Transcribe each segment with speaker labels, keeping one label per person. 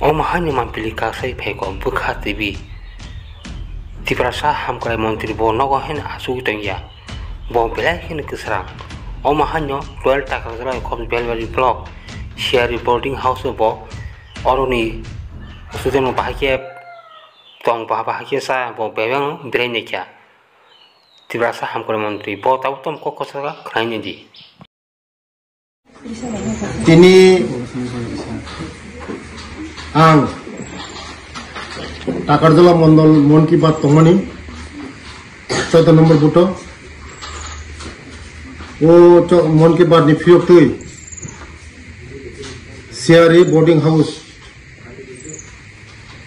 Speaker 1: O mahanya mampili kasai pheko bukha tibi tiprasa hamkrai montri bo nogo hen asu tengya bo belai hen kisram o mahanya royal takrazala khom belbari block share boarding house bo oroni sudeno bahake tong bahake sa bo bebang brenekia tiprasa hamkrai montri bo tautom kokosara khainedi
Speaker 2: Ini ang Takarjala Mondol Mon Ki Baat Tongmani 14 number buto o Mon Ki Baat ni fiok tui Siari boarding house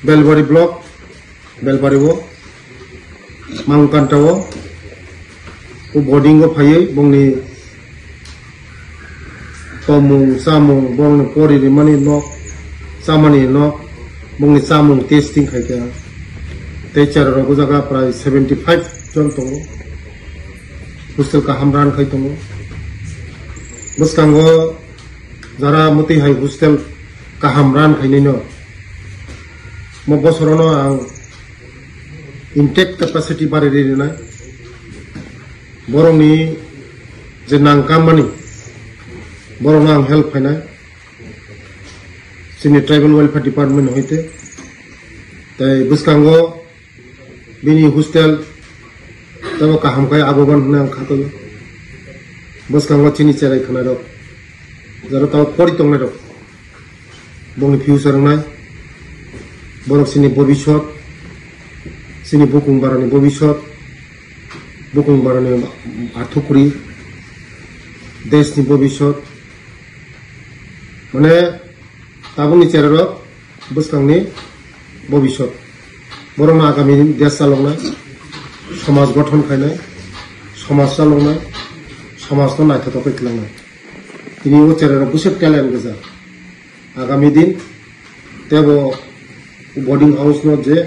Speaker 2: Belbari block Belbari wo Mangkanta wo o boarding go phai bongni tomung samung bong pori ni mani no samani no bong ni samung testing khai ka teacher ro jaga pray 75 jon to hostel ka hamran khai to muskango jara muti hai hostel ka hamran khai ni no mo bosorono ang intake capacity bare ri na borong ni je nangkamani borong ang help hainai sini tribal welfare department hoite tai buskango bini hostel tabo kaham kai agoban nang khato buskango chini cherai khana ro jaro taw pori tongne ro bongni future nai borok sini bobishot sini bukung barani bobishot bukung barani athukuri desh ni bobishot মানে তাবুনি চেরার বুসকাংনি ভবিষ্যৎ বরং আগামী দেশ চালনায় সমাজ গঠন খাইনায় সমাজ চালনায় সমাজ তো নাইথা পেটলাंनाय তিনি ও চেরার বুসে ট্যালেন্ট গজা আগামী দিন তেব বোর্ডিং হাউস ন যে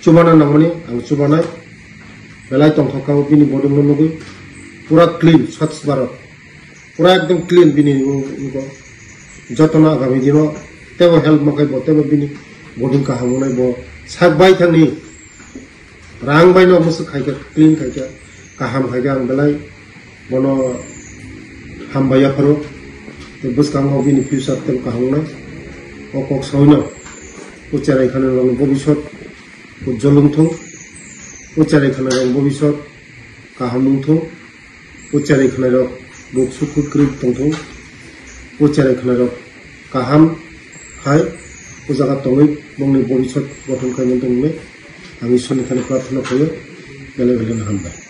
Speaker 2: চুবানা নামনি আং চুবানায় বেলাই তংখাও বিনি বোর্ডিং ন নগৈ পুরা ক্লিন স্বচ্ছ ভারত পুরা একদম ক্লিন বিনি जतना आगामी दिन तेब हेल्प मकै बो तेब बिनी बोर्डिंग का हामुनाय बो सागबाय थांनि रां बायनो मुसु खायका क्लीन खायका काहाम खायका आं बेलाय बनो हामबाया फरो ते बुसकांगो बिनि फ्यूचर तेब काहामुनाय अकक सौनो उच्चाराय खाने रंग भबिष्यत उज्जवलुंथुं उच्चाराय खाने रंग भबिष्यत काहामुंथुं उच्चाराय खाने रंग बुक सुखुक्रि तंथुं उच्चाराय खानार काहाम खाय उजागा तंगै बंनि भबिष्यत गठन खायनो दंने आं ईश्वरनि खाने प्रार्थना खायो बेले बेले हामबाय।